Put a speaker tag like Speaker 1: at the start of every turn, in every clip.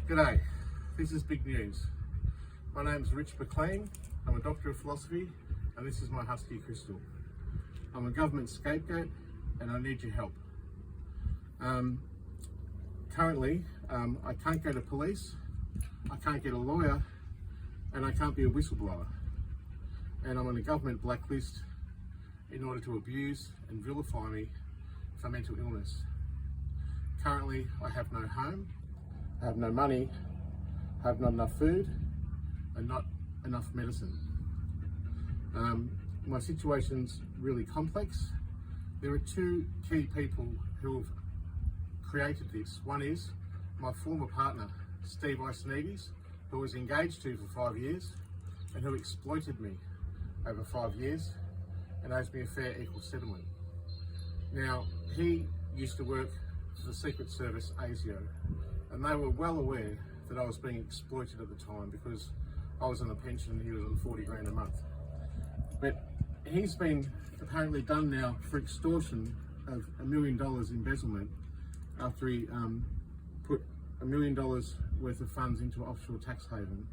Speaker 1: G'day, this is big news. My name's McLean, I'm a Doctor of Philosophy, and this is my husky crystal. I'm a government scapegoat and I need your help. Currently, I can't go to police, I can't get a lawyer, and I can't be a whistleblower. And I'm on a government blacklist in order to abuse and vilify me for mental illness. Currently, I have no home, I have no money, I have not enough food, and not enough medicine. My situation's really complex. There are two key people who have created this. One is my former partner, Steve Icenides, who was engaged to for 5 years and who exploited me over 5 years and owes me a fair equal settlement. Now, he used to work for the Secret Service ASIO, and they were well aware that I was being exploited at the time because I was on a pension and he was on 40 grand a month. But he's been apparently done now for extortion of $1 million embezzlement after he put $1 million worth of funds into an offshore tax haven.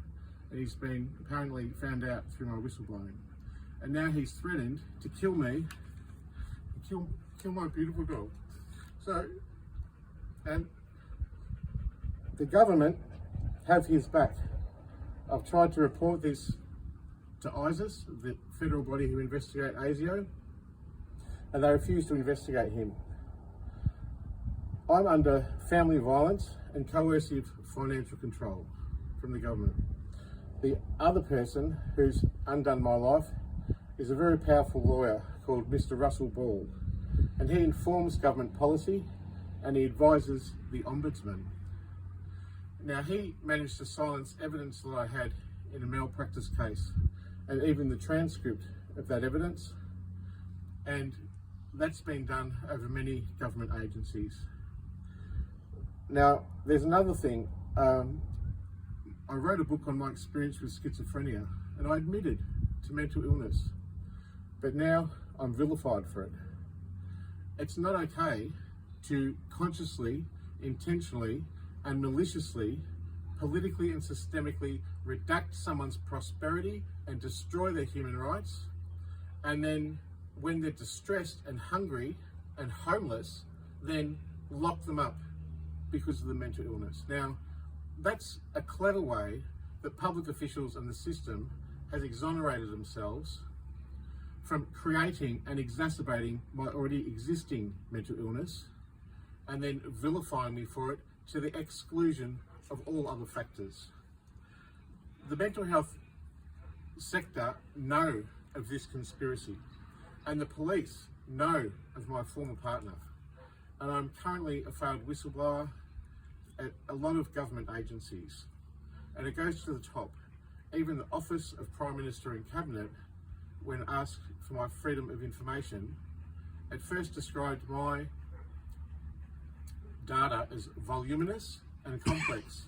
Speaker 1: And he's been apparently found out through my whistleblowing. And now he's threatened to kill me, kill my beautiful dog. So, and the government have his back. I've tried to report this to ISIS, the federal body who investigate ASIO, and they refuse to investigate him. I'm under family violence and coercive financial control from the government. The other person who's undone my life is a very powerful lawyer called Mr. Russell Ball, and he informs government policy and he advises the Ombudsman. Now, he managed to silence evidence that I had in a malpractice case, and even the transcript of that evidence, and that's been done over many government agencies. Now, there's another thing. I wrote a book on my experience with schizophrenia, and I admitted to mental illness, but now I'm vilified for it. It's not okay to consciously, intentionally, and maliciously, politically and systemically redact someone's prosperity and destroy their human rights, and then when they're distressed and hungry and homeless, then lock them up because of the mental illness. Now, that's a clever way that public officials and the system has exonerated themselves from creating and exacerbating my already existing mental illness and then vilifying me for it to the exclusion of all other factors. The mental health sector know of this conspiracy, and the police know of my former partner, and I'm currently a failed whistleblower at a lot of government agencies, and it goes to the top. Even the Office of Prime Minister and Cabinet, when asked for my freedom of information, at first described my data as voluminous and complex,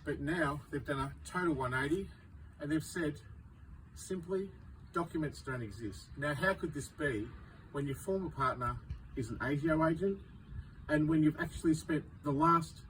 Speaker 1: but now they've done a total 180 and they've said simply documents don't exist. Now, how could this be when your former partner is an ASIO agent and when you've actually spent the last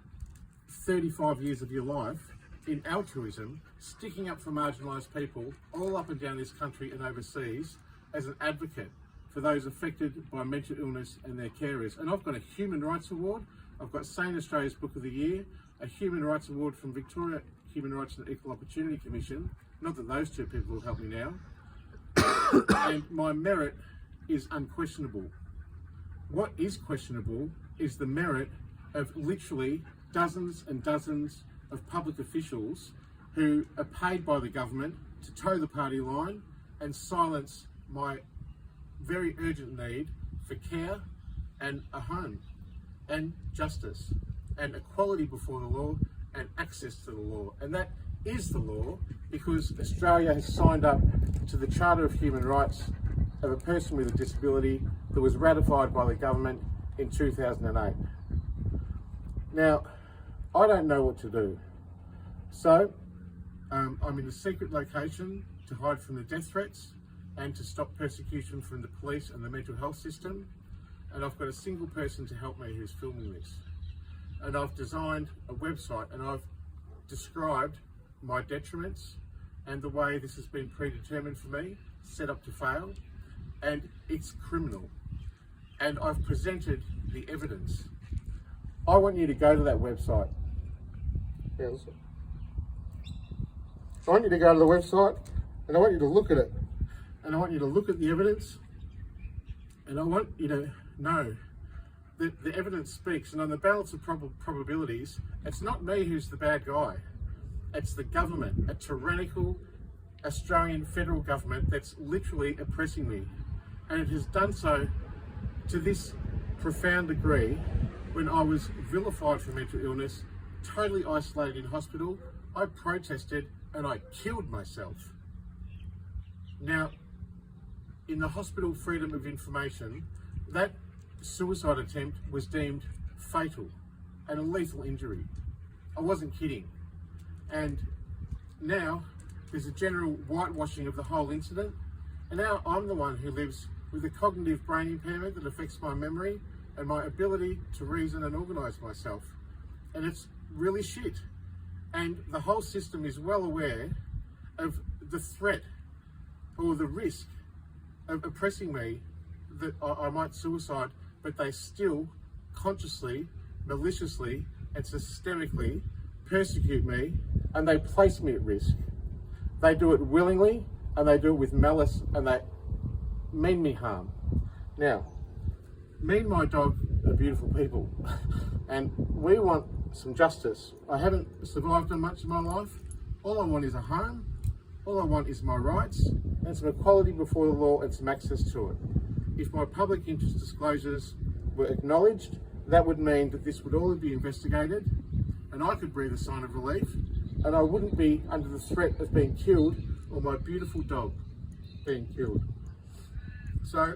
Speaker 1: 35 years of your life in altruism, sticking up for marginalised people all up and down this country and overseas as an advocate for those affected by mental illness and their carers? And I've got a Human Rights Award, I've got Sane Australia's Book of the Year, a Human Rights Award from Victoria Human Rights and Equal Opportunity Commission, not that those two people will help me now, and my merit is unquestionable. What is questionable is the merit of literally dozens and dozens of public officials who are paid by the government to toe the party line and silence my very urgent need for care and a home and justice and equality before the law and access to the law. And that is the law because Australia has signed up to the Charter of Human Rights of a person with a disability that was ratified by the government in 2008. Now, I don't know what to do. So, I'm in a secret location to hide from the death threats and to stop persecution from the police and the mental health system. And I've got a single person to help me who's filming this. And I've designed a website and I've described my detriments and the way this has been predetermined for me, set up to fail, and it's criminal. And I've presented the evidence. I want you to go to that website. I want you to go to the website and I want you to look at it. And I want you to look at the evidence. And I want you to know that the evidence speaks. And on the balance of probabilities, it's not me who's the bad guy. It's the government, a tyrannical Australian federal government that's literally oppressing me. And it has done so to this profound degree. When I was vilified for mental illness, totally isolated in hospital, I protested and I killed myself. Now, in the Hospital Freedom of Information, that suicide attempt was deemed fatal and a lethal injury. I wasn't kidding. And now there's a general whitewashing of the whole incident. And now I'm the one who lives with a cognitive brain impairment that affects my memory and my ability to reason and organise myself. And it's really shit. And the whole system is well aware of the threat or the risk of oppressing me, that I might suicide, but they still consciously, maliciously and systemically persecute me, and they place me at risk. They do it willingly and they do it with malice, and they mean me harm. Now, me and my dog are beautiful people and we want some justice. I haven't survived on much of my life. All I want is a home. All I want is my rights and some equality before the law and some access to it. If my public interest disclosures were acknowledged, that would mean that this would all be investigated and I could breathe a sign of relief, and I wouldn't be under the threat of being killed or my beautiful dog being killed. So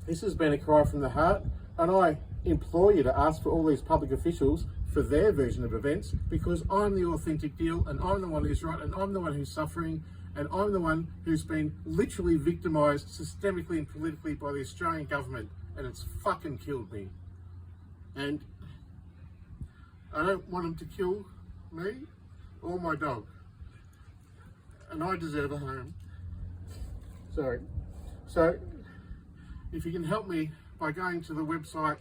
Speaker 1: this has been a cry from the heart, and I implore you to ask for all these public officials for their version of events, because I'm the authentic deal and I'm the one who's right and I'm the one who's suffering and I'm the one who's been literally victimised systemically and politically by the Australian government, and it's fucking killed me. And I don't want them to kill me or my dog, and I deserve a home. Sorry. So if you can help me by going to the website,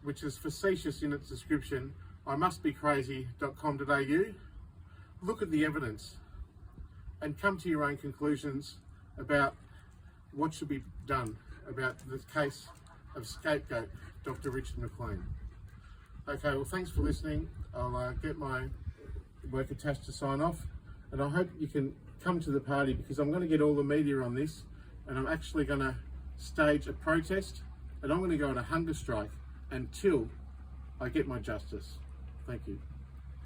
Speaker 1: which is facetious in its description, imustbecrazy.com.au, look at the evidence and come to your own conclusions about what should be done about the case of scapegoat Dr. Richard McLean. Okay, well, thanks for listening. I'll get my work attached to sign off, and I hope you can come to the party, because I'm going to get all the media on this, and I'm actually going to stage a protest, and I'm going to go on a hunger strike until I get my justice. Thank you.